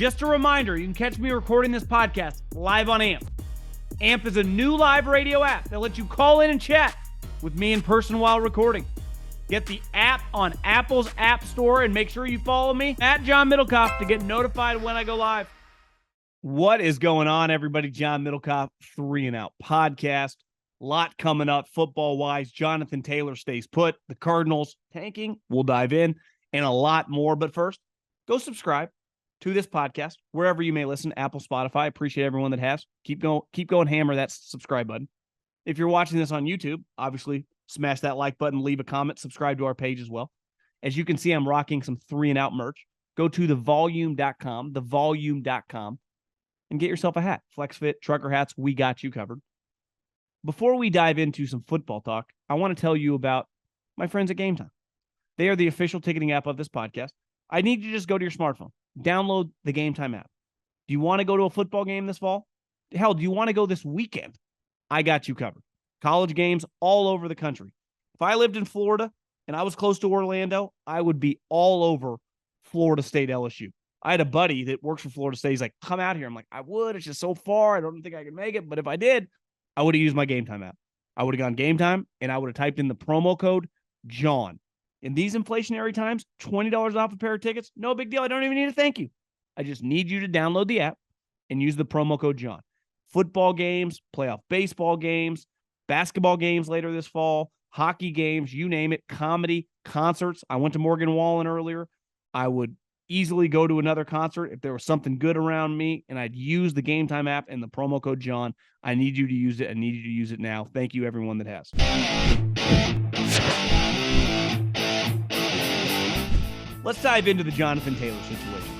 Just a reminder, you can catch me recording this podcast live on AMP. AMP is a new live radio app that lets you call in and chat with me in person while recording. Get the app on Apple's App Store and make sure you follow me at John Middlekauff to get notified when I go live. What is going on, everybody? John Middlekauff, 3 and Out podcast. A lot coming up football-wise. Jonathan Taylor stays put. The Cardinals tanking. We'll dive in. And a lot more. But first, go subscribe to this podcast wherever you may listen. Apple, Spotify. I appreciate everyone that has. Keep going. Hammer that subscribe button. If you're watching this on YouTube, obviously smash that like button, leave a comment, subscribe to our page as well. As you can see, I'm rocking some 3 and Out merch. Go to thevolume.com, and get yourself a hat. Flex Fit, trucker hats, we got you covered. Before we dive into some football talk, I want to tell you about my friends at Gametime. They are the official ticketing app of this podcast. I need you to just go to your smartphone. Download the Gametime app. Do you want to go to a football game this fall? Hell, do you want to go this weekend? I got you covered. College games all over the country. If I lived in Florida and I was close to Orlando, I would be all over Florida State LSU. I had a buddy that works for Florida State. He's like, come out here. I'm like, I would. It's just so far. I don't think I can make it. But if I did, I would have used my Gametime app. I would have gone Gametime, and I would have typed in the promo code John. In these inflationary times, $20 off a pair of tickets, no big deal. I don't even need a thank you. I just need you to download the app and use the promo code John. Football games, playoff baseball games, basketball games later this fall, hockey games, you name it, comedy, concerts. I went to Morgan Wallen earlier. I would easily go to another concert if there was something good around me, and I'd use the Gametime app and the promo code John. I need you to use it. I need you to use it now. Thank you, everyone that has. Let's dive into the Jonathan Taylor situation.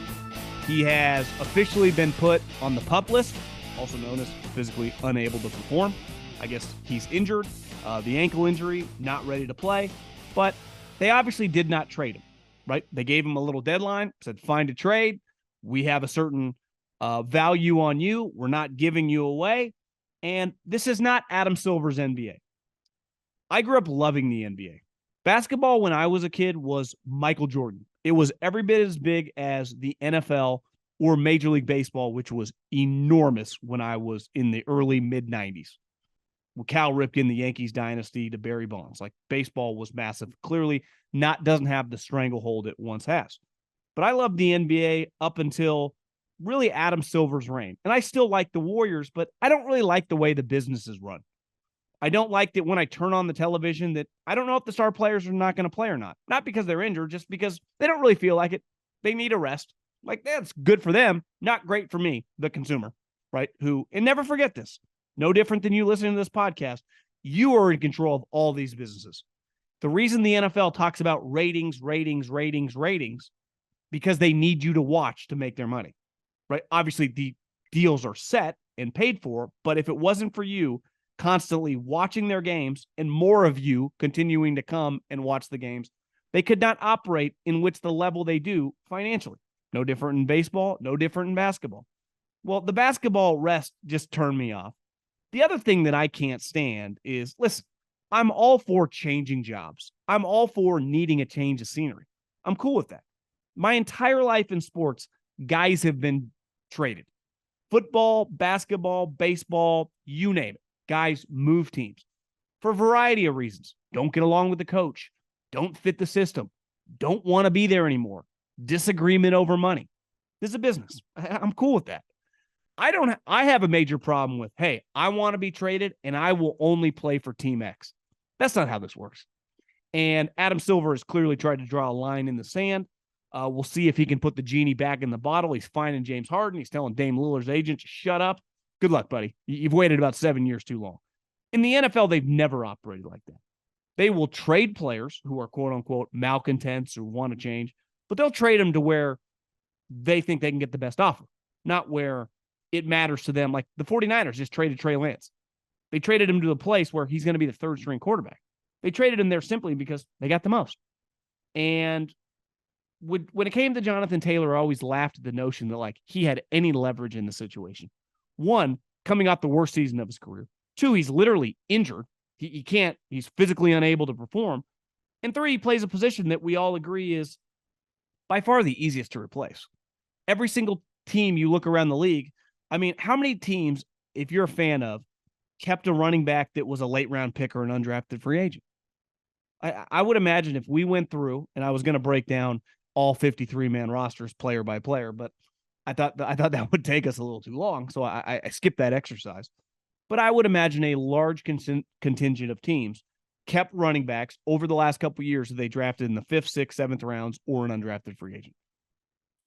He has officially been put on the PUP list, also known as physically unable to perform. I guess he's injured, the ankle injury, not ready to play, but they obviously did not trade him, right? They gave him a little deadline, said, find a trade. We have a certain value on you. We're not giving you away. And this is not Adam Silver's NBA. I grew up loving the NBA. Basketball, when I was a kid, was Michael Jordan. It was every bit as big as the NFL or Major League Baseball, which was enormous when I was in the early mid-90s. With Cal Ripken, the Yankees dynasty, to Barry Bonds. Like, baseball was massive. Clearly doesn't have the stranglehold it once has. But I loved the NBA up until really Adam Silver's reign. And I still like the Warriors, but I don't really like the way the business is run. I don't like that when I turn on the television that I don't know if the star players are not going to play or not. Not because they're injured, just because they don't really feel like it. They need a rest. Like, that's good for them, not great for me, the consumer, right? And never forget this. No different than you listening to this podcast. You are in control of all these businesses. The reason the NFL talks about ratings, because they need you to watch to make their money, right? Obviously, the deals are set and paid for, but if it wasn't for you constantly watching their games and more of you continuing to come and watch the games, they could not operate in which the level they do financially. No different in baseball, no different in basketball. Well, the basketball rest just turned me off. The other thing that I can't stand is, listen, I'm all for changing jobs. I'm all for needing a change of scenery. I'm cool with that. My entire life in sports, guys have been traded. Football, basketball, baseball, you name it. Guys move teams for a variety of reasons. Don't get along with the coach. Don't fit the system. Don't want to be there anymore. Disagreement over money. This is a business. I'm cool with that. I have a major problem with, hey, I want to be traded and I will only play for Team X. That's not how this works. And Adam Silver has clearly tried to draw a line in the sand. We'll see if he can put the genie back in the bottle. He's finding James Harden. He's telling Dame Lillard's agent to shut up. Good luck, buddy. You've waited about 7 years too long. In the NFL, they've never operated like that. They will trade players who are quote-unquote malcontents or want to change, but they'll trade them to where they think they can get the best offer, not where it matters to them. Like the 49ers just traded Trey Lance. They traded him to a place where he's going to be the third-string quarterback. They traded him there simply because they got the most. And when it came to Jonathan Taylor, I always laughed at the notion that, like, he had any leverage in the situation. One, coming off the worst season of his career. Two, he's literally injured. He can't, he's physically unable to perform. And three, he plays a position that we all agree is by far the easiest to replace. Every single team, you look around the league. I mean, how many teams, if you're a fan of, kept a running back that was a late round pick or an undrafted free agent? I would imagine if we went through, and I was going to break down all 53-man rosters player by player, but I thought that would take us a little too long, so I skipped that exercise. But I would imagine a large contingent of teams kept running backs over the last couple of years that they drafted in the 5th, 6th, 7th rounds or an undrafted free agent.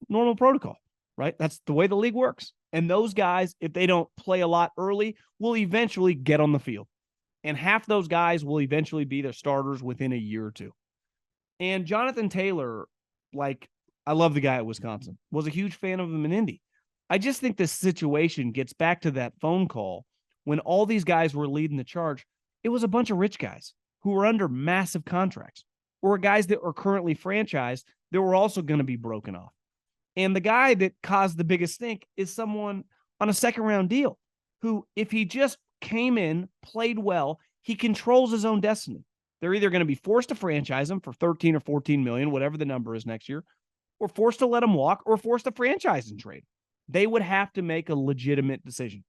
Normal protocol, right? That's the way the league works. And those guys, if they don't play a lot early, will eventually get on the field. And half those guys will eventually be their starters within a year or two. And Jonathan Taylor, like, I love the guy at Wisconsin, was a huge fan of him in Indy. I just think this situation gets back to that phone call when all these guys were leading the charge. It was a bunch of rich guys who were under massive contracts, or guys that are currently franchised that were also going to be broken off. And the guy that caused the biggest stink is someone on a second-round deal who, if he just came in, played well, he controls his own destiny. They're either going to be forced to franchise him for 13 or 14 million, whatever the number is next year, or forced to let him walk, or forced to franchise and trade. They would have to make a legitimate decision.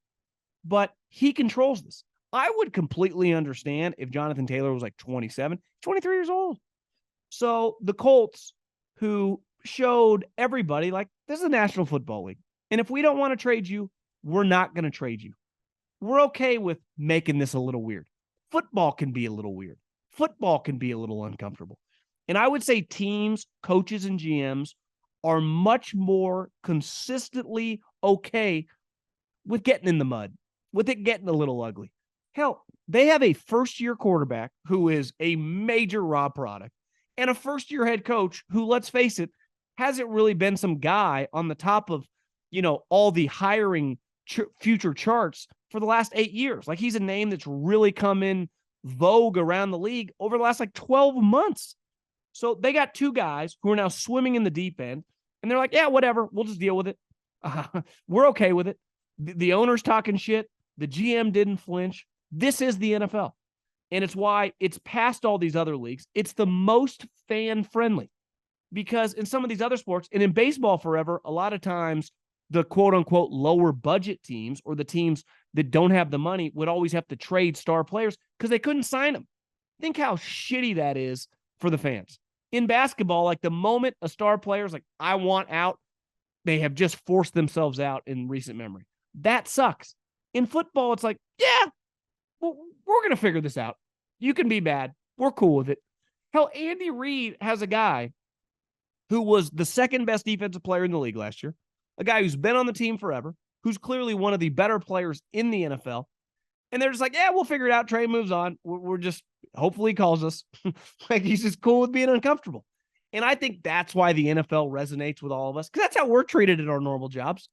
But he controls this. I would completely understand if Jonathan Taylor was like 27, 23 years old. So the Colts, who showed everybody, like, this is a National Football League. And if we don't want to trade you, we're not going to trade you. We're okay with making this a little weird. Football can be a little weird. Football can be a little uncomfortable. And I would say teams, coaches, and GMs are much more consistently okay with getting in the mud, with it getting a little ugly. Hell, they have a first-year quarterback who is a major raw product and a first-year head coach who, let's face it, hasn't really been some guy on the top of, all the hiring future charts for the last 8 years. Like, he's a name that's really come in vogue around the league over the last 12 months. So they got two guys who are now swimming in the deep end, and they're like, yeah, whatever, we'll just deal with it. We're okay with it. The owner's talking shit. The GM didn't flinch. This is the NFL. And it's why it's past all these other leagues. It's the most fan-friendly. Because in some of these other sports, and in baseball forever, a lot of times the quote-unquote lower budget teams or the teams that don't have the money would always have to trade star players because they couldn't sign them. Think how shitty that is for the fans. In basketball, like, the moment a star player is like, I want out, they have just forced themselves out in recent memory. That sucks. In football, it's like, yeah, well, we're going to figure this out. You can be bad. We're cool with it. Hell, Andy Reid has a guy who was the second best defensive player in the league last year, a guy who's been on the team forever, who's clearly one of the better players in the NFL. And they're just like, yeah, we'll figure it out. Trey moves on. We're just, hopefully he calls us. Like, he's just cool with being uncomfortable. And I think that's why the NFL resonates with all of us, because that's how we're treated in our normal jobs.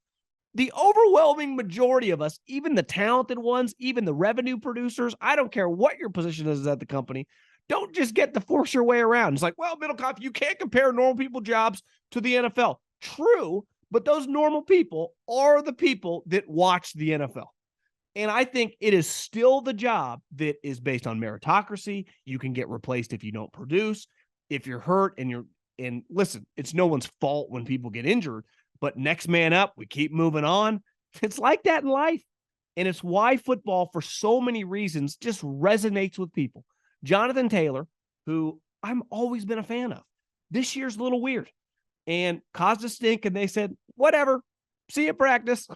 The overwhelming majority of us, even the talented ones, even the revenue producers, I don't care what your position is at the company, don't just get to force your way around. It's like, well, Middlekauff, you can't compare normal people jobs to the NFL. True, but those normal people are the people that watch the NFL. And I think it is still the job that is based on meritocracy. You can get replaced if you don't produce, if you're hurt, and listen, it's no one's fault when people get injured, but next man up, we keep moving on. It's like that in life. And it's why football, for so many reasons, just resonates with people. Jonathan Taylor, who I've always been a fan of, this year's a little weird and caused a stink. And they said, whatever, see you at practice.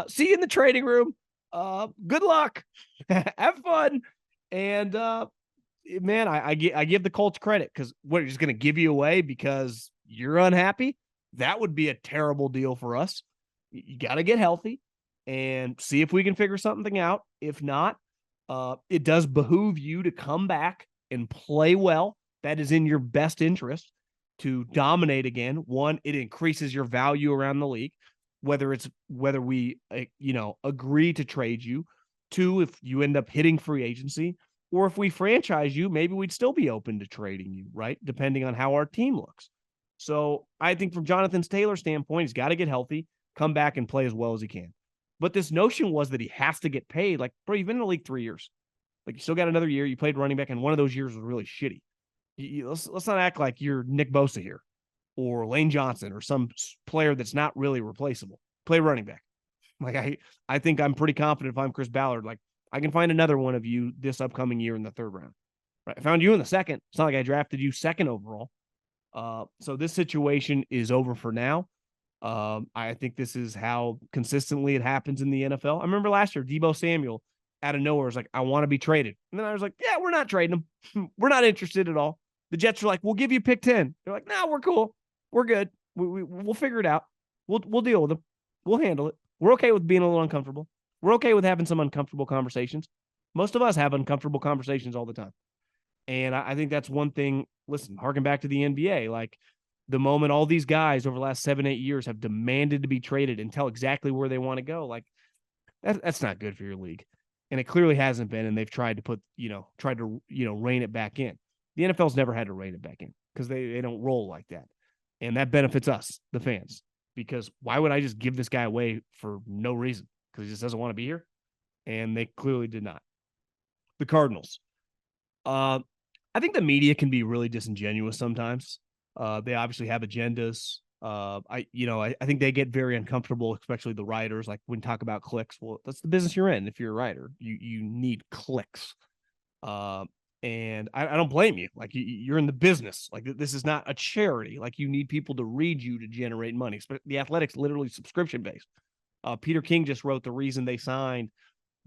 See you in the trading room. Good luck. Have fun. And man, I give the Colts credit, because what, you're just going to give you away because you're unhappy? That would be a terrible deal for us. You got to get healthy and see if we can figure something out. If not, it does behoove you to come back and play well. That is in your best interest to dominate again. One, it increases your value around the league, whether we agree to trade you. Two, if you end up hitting free agency, or if we franchise you, maybe we'd still be open to trading you, right? Depending on how our team looks. So I think from Jonathan Taylor's standpoint, he's got to get healthy, come back and play as well as he can. But this notion was that he has to get paid. Like, bro, you've been in the league 3 years. Like, you still got another year. You played running back, and one of those years was really shitty. Let's not act like you're Nick Bosa here or Lane Johnson or some player that's not really replaceable. play running back. Like I think I'm pretty confident if I'm Chris Ballard, like I can find another one of you this upcoming year in the third round. Right? I found you in the second. It's not like I drafted you second overall. So this situation is over for now. I think this is how consistently it happens in the NFL. I remember last year, Deebo Samuel out of nowhere was like, I want to be traded. And then I was like, yeah, we're not trading him. We're not interested at all. The Jets are like, we'll give you pick 10. They're like, no, we're cool. We're good. We'll figure it out. We'll deal with them. We'll handle it. We're okay with being a little uncomfortable. We're okay with having some uncomfortable conversations. Most of us have uncomfortable conversations all the time. And I think that's one thing. Listen, harken back to the NBA. Like the moment all these guys over the last 7-8 years have demanded to be traded and tell exactly where they want to go, like that's not good for your league. And it clearly hasn't been. And they've tried to rein it back in. The NFL's never had to rein it back in because they don't roll like that. And that benefits us, the fans, because why would I just give this guy away for no reason? Because he just doesn't want to be here. And they clearly did not. The Cardinals. I think the media can be really disingenuous sometimes. They obviously have agendas. I think they get very uncomfortable, especially the writers. Like when talk about clicks, well, that's the business you're in. If you're a writer, you need clicks. And I don't blame you. Like you're in the business. Like this is not a charity. Like you need people to read you to generate money. The Athletic's literally subscription based. Peter King just wrote the reason they signed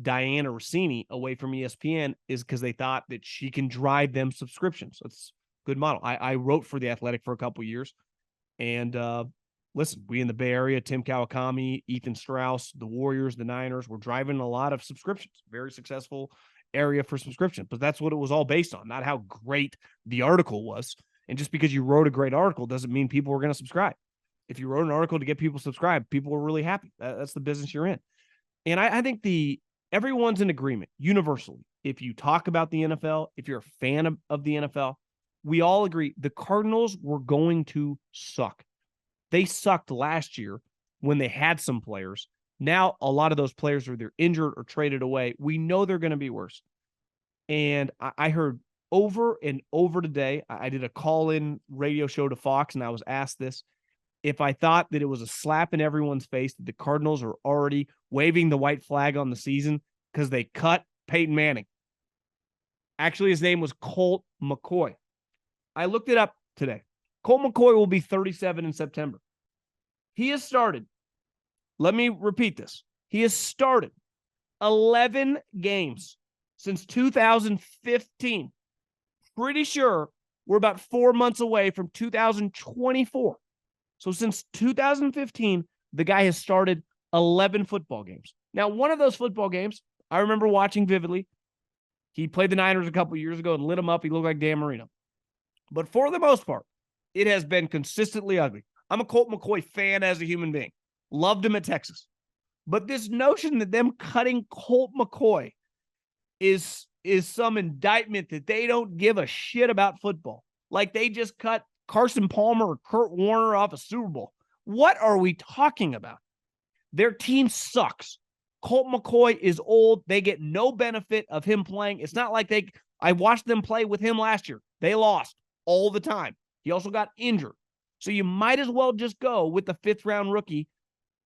Diana Rossini away from ESPN is because they thought that she can drive them subscriptions. That's a good model. I wrote for The Athletic for a couple of years. And listen, we in the Bay Area, Tim Kawakami, Ethan Strauss, the Warriors, the Niners, we're driving a lot of subscriptions. Very successful area for subscription. But that's what it was all based on, not how great the article was. And just because you wrote a great article doesn't mean people were going to subscribe. If you wrote an article to get people subscribed, people were really happy. That's the business you're in. And I think everyone's in agreement universally. If you talk about the NFL, if you're a fan of the NFL, we all agree the Cardinals were going to suck. They sucked last year when they had some players. Now, a lot of those players are either injured or traded away. We know they're going to be worse. And I heard over and over today, I did a call-in radio show to Fox, and I was asked this. If I thought that it was a slap in everyone's face that the Cardinals are already waving the white flag on the season because they cut Peyton Manning. Actually, his name was Colt McCoy. I looked it up today. Colt McCoy will be 37 in September. He has started, let me repeat this. He has started 11 games since 2015. Pretty sure we're about 4 months away from 2024. So since 2015, the guy has started 11 football games. Now, one of those football games, I remember watching vividly. He played the Niners a couple years ago and lit him up. He looked like Dan Marino. But for the most part, it has been consistently ugly. I'm a Colt McCoy fan as a human being. Loved him at Texas. But this notion that them cutting Colt McCoy is some indictment that they don't give a shit about football. Like they just cut Carson Palmer or Kurt Warner off a Super Bowl. What are we talking about? Their team sucks. Colt McCoy is old. They get no benefit of him playing. It's not like I watched them play with him last year. They lost all the time. He also got injured. So you might as well just go with the 5th round rookie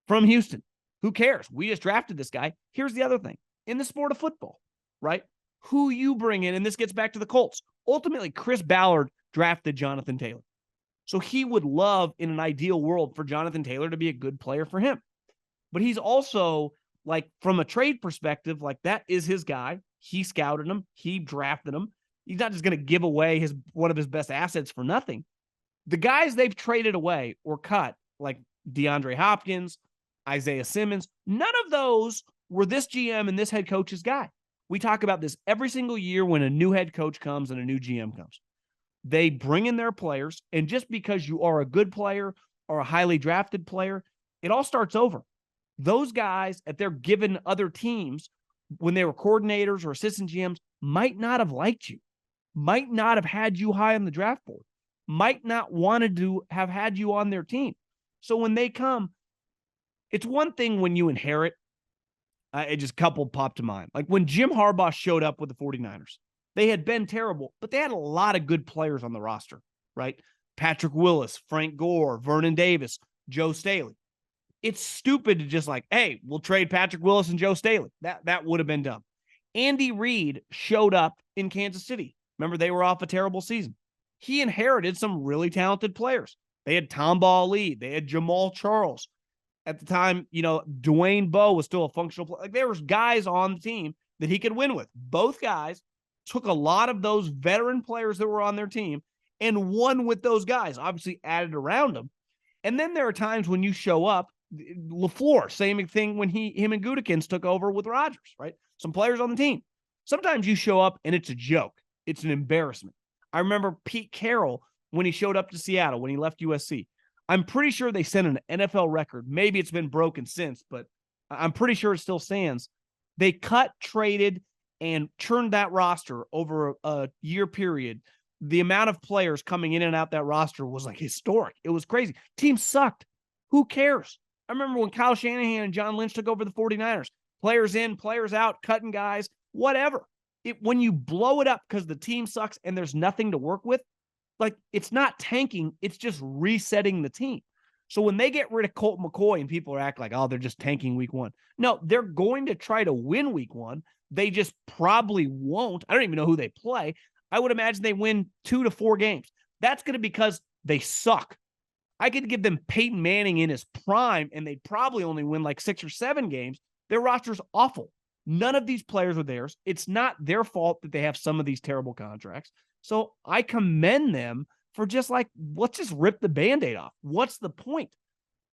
from Houston. Who cares? We just drafted this guy. Here's the other thing. In the sport of football, right? Who you bring in, and this gets back to the Colts. Ultimately, Chris Ballard drafted Jonathan Taylor. So he would love, in an ideal world, for Jonathan Taylor to be a good player for him. But he's also, like, from a trade perspective, like, that is his guy. He scouted him. He drafted him. He's not just going to give away one of his best assets for nothing. The guys they've traded away or cut, like DeAndre Hopkins, Isaiah Simmons, none of those were this GM and this head coach's guy. We talk about this every single year when a new head coach comes and a new GM comes. They bring in their players, and just because you are a good player or a highly drafted player, it all starts over. Those guys at their given other teams, when they were coordinators or assistant GMs, might not have liked you, might not have had you high on the draft board, might not wanted to have had you on their team. So when they come, it's one thing when you inherit. It just couple popped to mind. Like when Jim Harbaugh showed up with the 49ers, they had been terrible, but they had a lot of good players on the roster, right? Patrick Willis, Frank Gore, Vernon Davis, Joe Staley. It's stupid to just like, hey, we'll trade Patrick Willis and Joe Staley. That would have been dumb. Andy Reid showed up in Kansas City. Remember, they were off a terrible season. He inherited some really talented players. They had Tomball Ali. They had Jamal Charles. At the time, Dwayne Bowe was still a functional player. Like, there was guys on the team that he could win with. Both guys took a lot of those veteran players that were on their team and won with those guys, obviously added around them. And then there are times when you show up, LaFleur, same thing when him and Gutekunst took over with Rodgers, right? Some players on the team. Sometimes you show up and it's a joke. It's an embarrassment. I remember Pete Carroll when he showed up to Seattle, when he left USC. I'm pretty sure they set an NFL record. Maybe it's been broken since, but I'm pretty sure it still stands. They cut, traded, and churned that roster over a year period. The amount of players coming in and out that roster was like historic. It was crazy. Team sucked. Who cares? I remember when Kyle Shanahan and John Lynch took over the 49ers. Players in, players out, cutting guys, whatever. When you blow it up because the team sucks and there's nothing to work with, like, it's not tanking, it's just resetting the team. So when they get rid of Colt McCoy and people are acting like, oh, they're just tanking week one. No, they're going to try to win week one. They just probably won't. I don't even know who they play. I would imagine they win 2 to 4 games. That's going to be because they suck. I could give them Peyton Manning in his prime, and they'd probably only win like 6 or 7 games. Their roster's awful. None of these players are theirs. It's not their fault that they have some of these terrible contracts. So I commend them for just like, let's just rip the Band-Aid off. What's the point?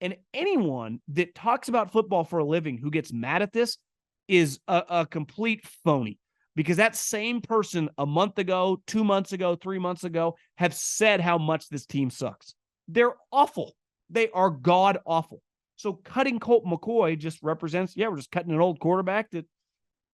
And anyone that talks about football for a living who gets mad at this is a complete phony, because that same person a month ago, 2 months ago, 3 months ago have said how much this team sucks. They're awful. They are god awful. So cutting Colt McCoy just represents, we're just cutting an old quarterback that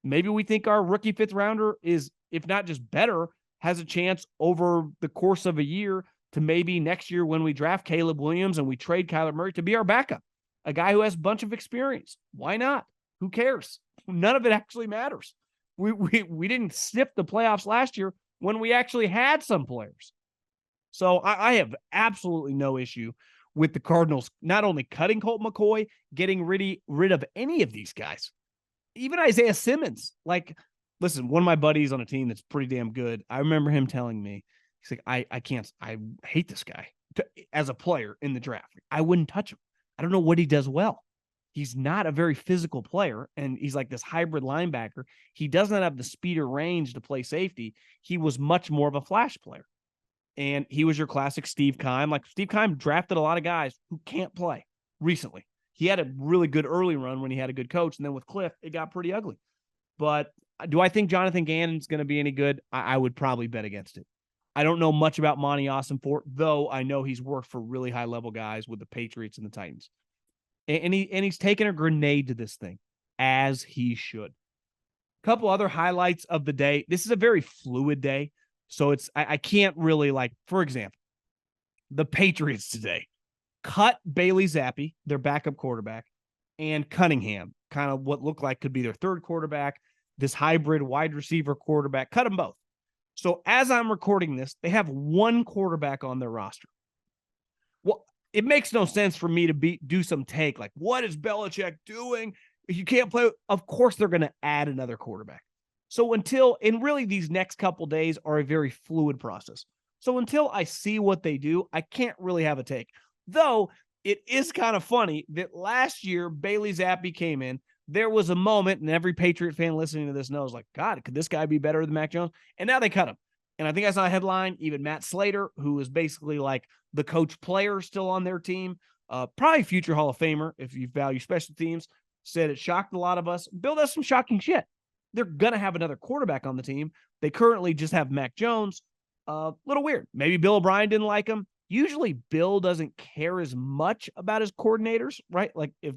maybe we think our rookie 5th rounder is, if not just better, has a chance over the course of a year to maybe next year when we draft Caleb Williams and we trade Kyler Murray to be our backup, a guy who has a bunch of experience. Why not? Who cares? None of it actually matters. We didn't sniff the playoffs last year when we actually had some players. So I have absolutely no issue with the Cardinals not only cutting Colt McCoy, getting rid of any of these guys. Even Isaiah Simmons. Like, listen, one of my buddies on a team that's pretty damn good, I remember him telling me, he's like, I hate this guy as a player in the draft. I wouldn't touch him. I don't know what he does well. He's not a very physical player, and he's like this hybrid linebacker. He does not have the speed or range to play safety. He was much more of a flash player. And he was your classic Steve Keim. Like, Steve Keim drafted a lot of guys who can't play recently. He had a really good early run when he had a good coach, and then with Cliff, it got pretty ugly. But do I think Jonathan Gannon's going to be any good? I would probably bet against it. I don't know much about Monty Ossenfort, though I know he's worked for really high-level guys with the Patriots and the Titans. And he's taken a grenade to this thing, as he should. A couple other highlights of the day. This is a very fluid day, so I can't really, like, for example, the Patriots today cut Bailey Zappi, their backup quarterback, and Cunningham, kind of what looked like could be their third quarterback, this hybrid wide receiver quarterback, cut them both. So as I'm recording this, they have one quarterback on their roster. Well, it makes no sense for me to do some take like, what is Belichick doing? If you can't play, of course they're going to add another quarterback. So and really these next couple days are a very fluid process. So until I see what they do, I can't really have a take. Though it is kind of funny that last year Bailey Zappi came in. There was a moment, and every Patriot fan listening to this knows, like, God, could this guy be better than Mac Jones? And now they cut him. And I think I saw a headline, even Matt Slater, who is basically like the coach player still on their team, probably future Hall of Famer if you value special teams, said it shocked a lot of us. Bill does some shocking shit. They're going to have another quarterback on the team. They currently just have Mac Jones. Little weird. Maybe Bill O'Brien didn't like him. Usually Bill doesn't care as much about his coordinators, right? Like, if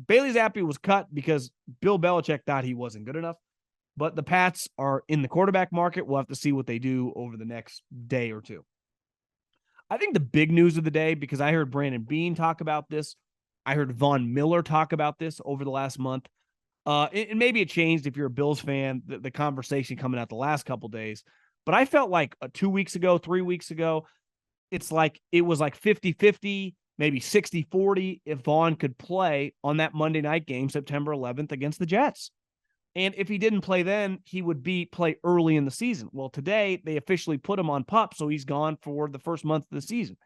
Bailey Zappi was cut because Bill Belichick thought he wasn't good enough. But the Pats are in the quarterback market. We'll have to see what they do over the next day or two. I think the big news of the day, because I heard Brandon Beane talk about this, I heard Von Miller talk about this over the last month. And maybe it changed if you're a Bills fan, the conversation coming out the last couple days. But I felt like 2 weeks ago, 3 weeks ago, it was like 50-50. maybe 60-40 if Vaughn could play on that Monday night game, September 11th against the Jets. And if he didn't play then, he would play early in the season. Well, today they officially put him on PUP, so he's gone for the first month of the season.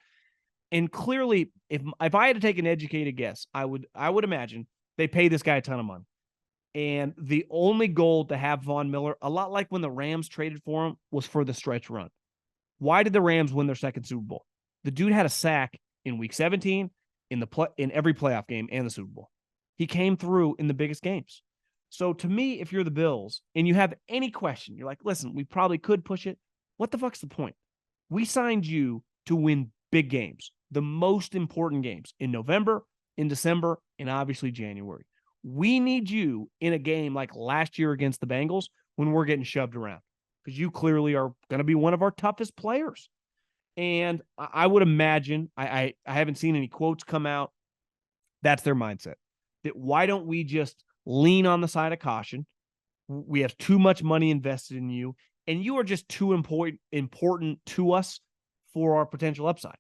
And clearly, if I had to take an educated guess, I would imagine they pay this guy a ton of money. And the only goal to have Von Miller, a lot like when the Rams traded for him, was for the stretch run. Why did the Rams win their second Super Bowl? The dude had a sack in Week 17 in every playoff game and the Super Bowl. He came through in the biggest games. So to me, if you're the Bills and you have any question, you're like, listen, we probably could push it. What the fuck's the point? We signed you to win big games, the most important games in November, in December, and obviously January. We need you in a game like last year against the Bengals when we're getting shoved around, because you clearly are going to be one of our toughest players. And I would imagine, I haven't seen any quotes come out. That's their mindset. That why don't we just lean on the side of caution? We have too much money invested in you, and you are just too important to us for our potential upside,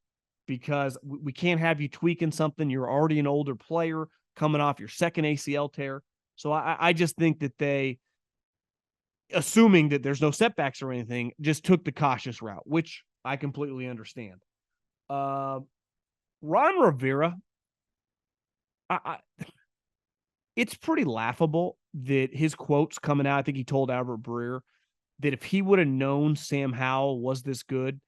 because we can't have you tweaking something. You're already an older player coming off your second ACL tear. So I just think that they, assuming that there's no setbacks or anything, just took the cautious route, which I completely understand. Ron Rivera, it's pretty laughable that his quotes coming out, I think he told Albert Breer that if he would have known Sam Howell was this good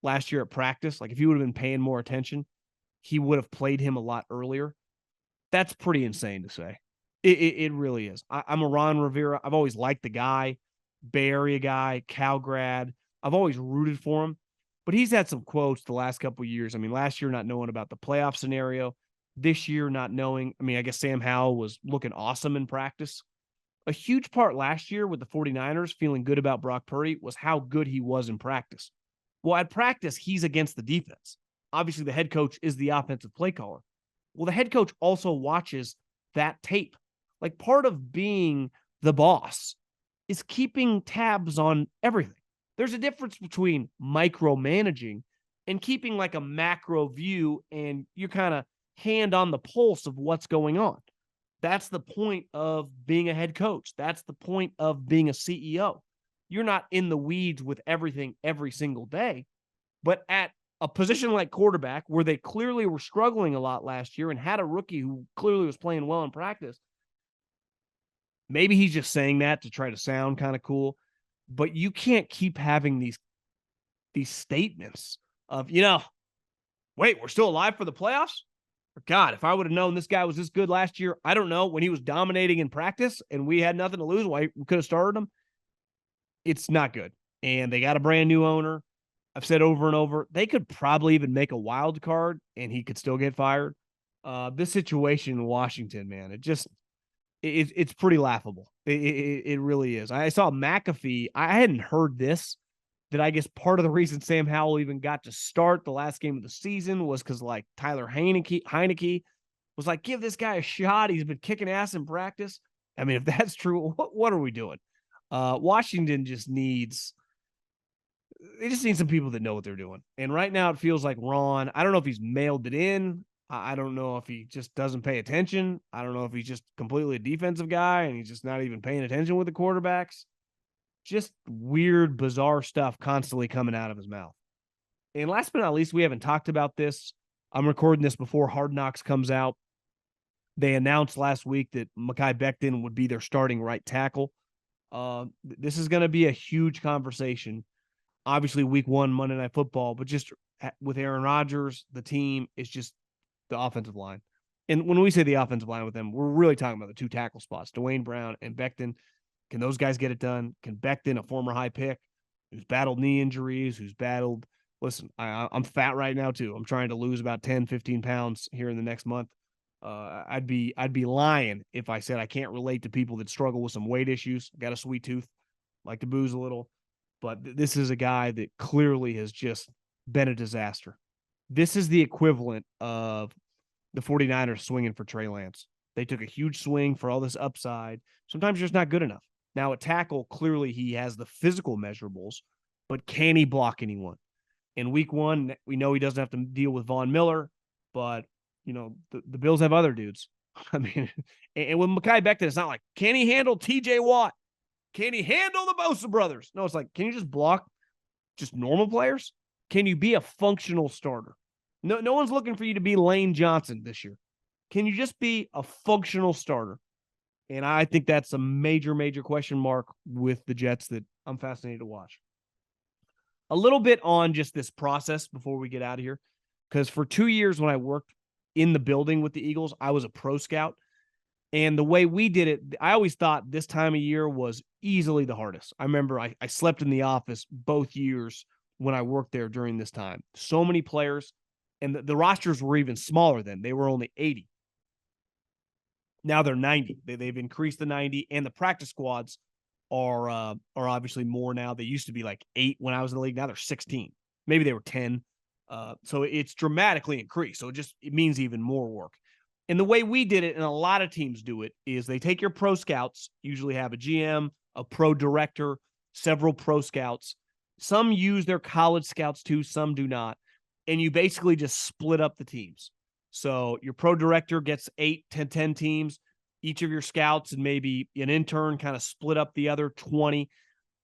last year at practice, like if he would have been paying more attention, he would have played him a lot earlier. That's pretty insane to say. It really is. I'm a Ron Rivera. I've always liked the guy, Bay Area guy, Cal grad. I've always rooted for him, but he's had some quotes the last couple of years. I mean, last year not knowing about the playoff scenario, this year not knowing. I mean, I guess Sam Howell was looking awesome in practice. A huge part last year with the 49ers feeling good about Brock Purdy was how good he was in practice. Well, at practice, he's against the defense. Obviously, the head coach is the offensive play caller. Well, the head coach also watches that tape. Like, part of being the boss is keeping tabs on everything. There's a difference between micromanaging and keeping like a macro view, and you're kind of hand on the pulse of what's going on. That's the point of being a head coach. That's the point of being a CEO. You're not in the weeds with everything every single day, but at a position like quarterback, where they clearly were struggling a lot last year and had a rookie who clearly was playing well in practice, maybe he's just saying that to try to sound kind of cool, but you can't keep having these statements of, wait, we're still alive for the playoffs? Or, God, if I would have known this guy was this good last year, I don't know, when he was dominating in practice and we had nothing to lose, why we could have started him. It's not good. And they got a brand new owner. I've said over and over, they could probably even make a wild card and he could still get fired. This situation in Washington, man, it's pretty laughable. It really is. I saw McAfee. I hadn't heard this, that I guess part of the reason Sam Howell even got to start the last game of the season was because like Tyler Heineke was like, give this guy a shot. He's been kicking ass in practice. I mean, if that's true, what are we doing? Washington just needs some people that know what they're doing. And right now it feels like Ron, I don't know if he's mailed it in. I don't know if he just doesn't pay attention. I don't know if he's just completely a defensive guy and he's just not even paying attention with the quarterbacks. Just weird, bizarre stuff constantly coming out of his mouth. And last but not least, we haven't talked about this. I'm recording this before Hard Knocks comes out. They announced last week that Mekhi Becton would be their starting right tackle. This is going to be a huge conversation. Obviously, week 1, Monday Night Football, but just with Aaron Rodgers, the team is just the offensive line. And when we say the offensive line with them, we're really talking about the 2 tackle spots, Dwayne Brown and Becton. Can those guys get it done? Can Becton, a former high pick, who's battled knee injuries, listen, I'm fat right now too. I'm trying to lose about 10, 15 pounds here in the next month. I'd be lying if I said I can't relate to people that struggle with some weight issues. Got a sweet tooth, like to booze a little. But this is a guy that clearly has just been a disaster. This is the equivalent of the 49ers swinging for Trey Lance. They took a huge swing for all this upside. Sometimes you're just not good enough. Now, at tackle, clearly he has the physical measurables, but can he block anyone? In week 1, we know he doesn't have to deal with Von Miller. but the Bills have other dudes. I mean, and with Mekhi Becton, it's not like, can he handle TJ Watt? Can he handle the Bosa brothers? No, it's like, can you just block just normal players? Can you be a functional starter? No one's looking for you to be Lane Johnson this year. Can you just be a functional starter? And I think that's a major, major question mark with the Jets that I'm fascinated to watch. A little bit on just this process before we get out of here, because for 2 years when I worked in the building with the Eagles, I was a pro scout. And the way we did it, I always thought this time of year was easily the hardest. I remember I slept in the office both years when I worked there during this time. So many players, and the rosters were even smaller then. They were only 80. Now they're 90. They've increased the 90, and the practice squads are obviously more now. They used to be like 8 when I was in the league. Now they're 16. Maybe they were 10. So it's dramatically increased. So it means even more work. And the way we did it, and a lot of teams do it, is they take your pro scouts, usually have a GM, a pro director, several pro scouts. Some use their college scouts too, some do not. And you basically just split up the teams. So your pro director gets 8, 10 teams. Each of your scouts and maybe an intern kind of split up the other 20.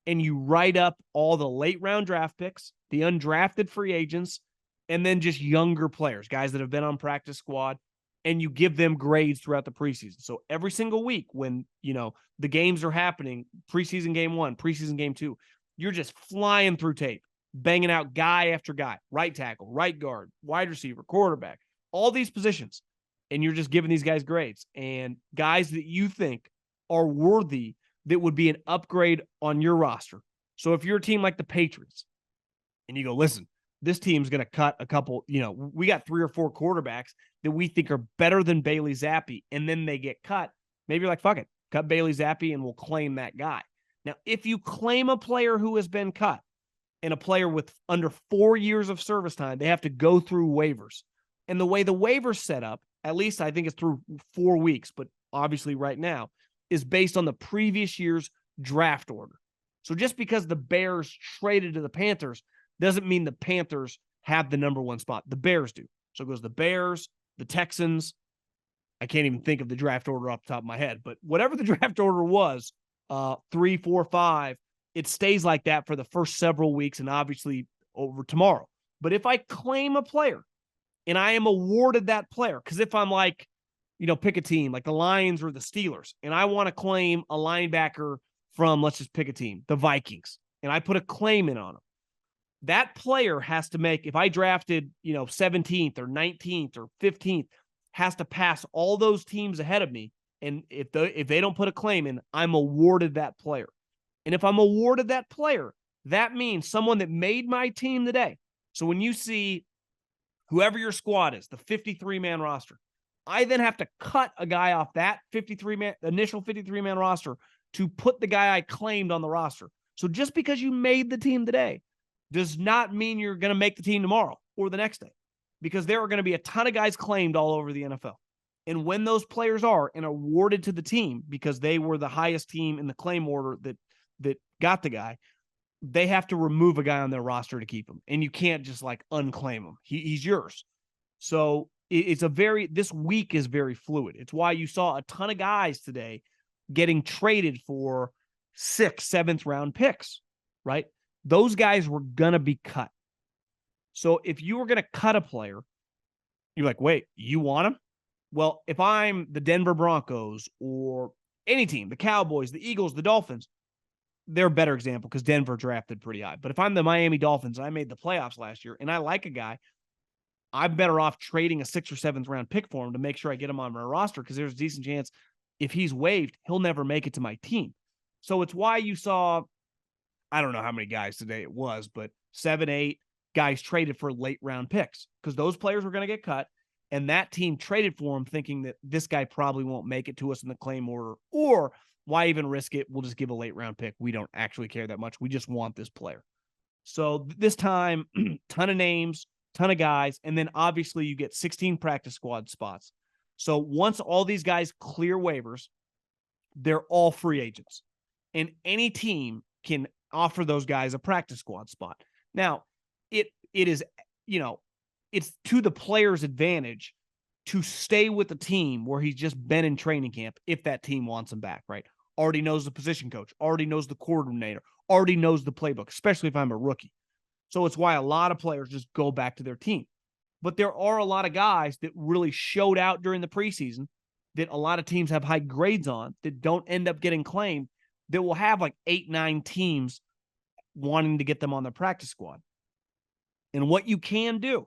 And you write up all the late round draft picks, the undrafted free agents, and then just younger players, guys that have been on practice squad, and you give them grades throughout the preseason. So every single week when, the games are happening, preseason game 1, preseason game 2, you're just flying through tape, banging out guy after guy, right tackle, right guard, wide receiver, quarterback, all these positions. And you're just giving these guys grades, and guys that you think are worthy that would be an upgrade on your roster. So if you're a team like the Patriots and you go, listen, this team's going to cut a couple, we got 3 or 4 quarterbacks that we think are better than Bailey Zappi, and then they get cut. Maybe you're like, fuck it, cut Bailey Zappi and we'll claim that guy. Now, if you claim a player who has been cut and a player with under 4 years of service time, they have to go through waivers. And the way the waivers set up, at least I think it's through 4 weeks, but obviously right now, is based on the previous year's draft order. So just because the Bears traded to the Panthers doesn't mean the Panthers have the number 1 spot. The Bears do. So it goes the Bears, the Texans. I can't even think of the draft order off the top of my head, but whatever the draft order was, 3, 4, 5, it stays like that for the first several weeks and obviously over tomorrow. But if I claim a player and I am awarded that player, because if I'm like, pick a team like the Lions or the Steelers, and I want to claim a linebacker from, let's just pick a team, the Vikings, and I put a claim in on them, that player has to make, if I drafted, 17th or 19th or 15th, has to pass all those teams ahead of me. And if they don't put a claim in, I'm awarded that player. And if I'm awarded that player, that means someone that made my team today. So when you see whoever your squad is, the 53-man roster, I then have to cut a guy off that initial 53-man roster to put the guy I claimed on the roster. So just because you made the team today does not mean you're going to make the team tomorrow or the next day, because there are going to be a ton of guys claimed all over the NFL. And when those players are and awarded to the team because they were the highest team in the claim order that got the guy, they have to remove a guy on their roster to keep him. And you can't just like unclaim him. He's yours. So this week is very fluid. It's why you saw a ton of guys today getting traded for 6th, 7th round picks, right? Those guys were going to be cut. So if you were going to cut a player, you're like, wait, you want him? Well, if I'm the Denver Broncos or any team, the Cowboys, the Eagles, the Dolphins, they're a better example because Denver drafted pretty high. But if I'm the Miami Dolphins and I made the playoffs last year and I like a guy, I'm better off trading a 6th or 7th round pick for him to make sure I get him on my roster, because there's a decent chance if he's waived, he'll never make it to my team. So it's why you saw, I don't know how many guys today it was, but 7, 8 guys traded for late round picks because those players were going to get cut. And that team traded for him thinking that this guy probably won't make it to us in the claim order, or why even risk it? We'll just give a late round pick. We don't actually care that much. We just want this player. So this time, ton of names, ton of guys. And then obviously you get 16 practice squad spots. So once all these guys clear waivers, they're all free agents. And any team can offer those guys a practice squad spot. Now, it is, it's to the player's advantage to stay with the team where he's just been in training camp if that team wants him back, right? Already knows the position coach, already knows the coordinator, already knows the playbook, especially if I'm a rookie. So it's why a lot of players just go back to their team. But there are a lot of guys that really showed out during the preseason that a lot of teams have high grades on that don't end up getting claimed, that will have like 8-9 teams wanting to get them on their practice squad. And what you can do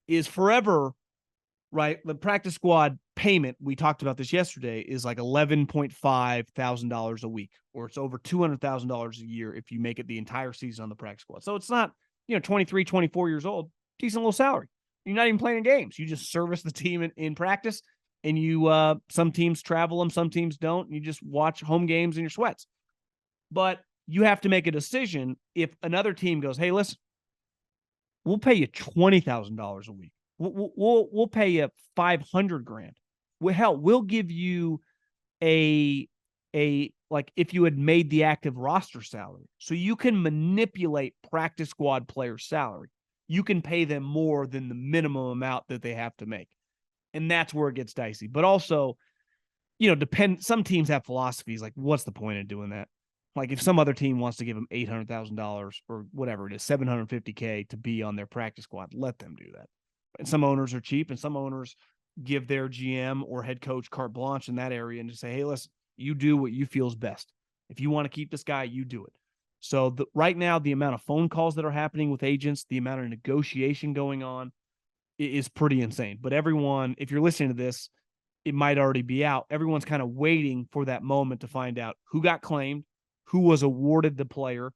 is forever, right? The practice squad payment, we talked about this yesterday, is like $11,500 a week, or it's over $200,000 a year if you make it the entire season on the practice squad. So it's not, 23, 24 years old, decent little salary. You're not even playing games. You just service the team in practice, and you, some teams travel them, some teams don't. And you just watch home games in your sweats. But you have to make a decision. If another team goes, hey, listen, we'll pay you $20,000 a week. We'll pay you $500,000. Well, hell, we'll give you a like if you had made the active roster salary, so you can manipulate practice squad players' salary. You can pay them more than the minimum amount that they have to make, and that's where it gets dicey. But also, some teams have philosophies like, what's the point of doing that? Like if some other team wants to give them $800,000 or whatever it is, $750K to be on their practice squad, let them do that. And some owners are cheap, and some owners give their GM or head coach carte blanche in that area and just say, hey, listen, you do what you feel is best. If you want to keep this guy, you do it. So right now, the amount of phone calls that are happening with agents, the amount of negotiation going on is pretty insane. But everyone, if you're listening to this, it might already be out. Everyone's kind of waiting for that moment to find out who got claimed, who was awarded the player.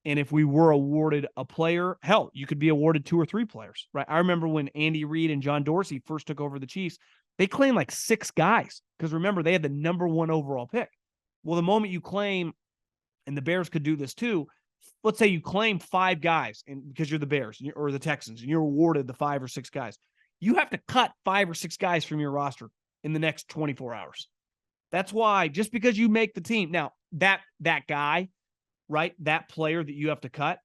And if we were awarded a player, hell, you could be awarded 2 or 3 players, right? I remember when Andy Reid and John Dorsey first took over the Chiefs, they claimed like 6 guys because remember, they had the number 1 overall pick. Well, the moment you claim, and the Bears could do this too, let's say you claim 5 guys and because you're the Bears or the Texans and you're awarded the 5 or 6 guys, you have to cut 5 or 6 guys from your roster in the next 24 hours. That's why just because you make the team, now that guy, right, that player that you have to cut,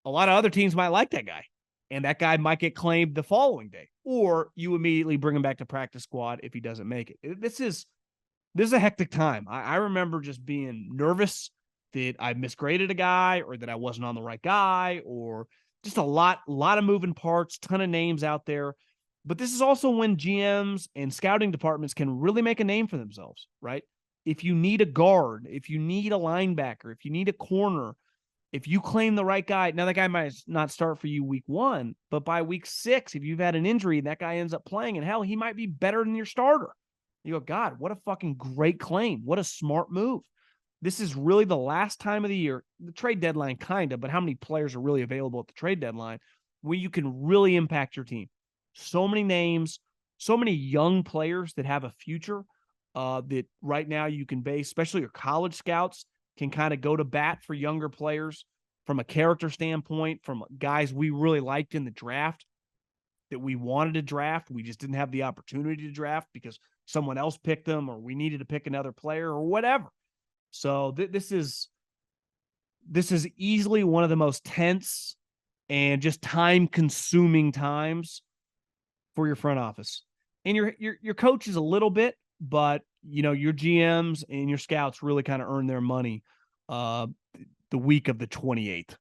a lot of other teams might like that guy, and that guy might get claimed the following day, or you immediately bring him back to practice squad if he doesn't make it. This is a hectic time. I remember just being nervous that I misgraded a guy or that I wasn't on the right guy, or just a lot of moving parts, ton of names out there. But this is also when GMs and scouting departments can really make a name for themselves, right? If you need a guard, if you need a linebacker, if you need a corner, if you claim the right guy, now that guy might not start for you week 1, but by week 6, if you've had an injury and that guy ends up playing, and hell, he might be better than your starter. You go, God, what a fucking great claim. What a smart move. This is really the last time of the year, the trade deadline kind of, but how many players are really available at the trade deadline where you can really impact your team? So many names, so many young players that have a future that right now you can base, especially your college scouts can kind of go to bat for younger players from a character standpoint, from guys we really liked in the draft that we wanted to draft. We just didn't have the opportunity to draft because someone else picked them or we needed to pick another player or whatever. So this is easily one of the most tense and just time-consuming times for your front office. And your coaches a little bit, but your GMs and your scouts really kind of earn their money the week of the 28th.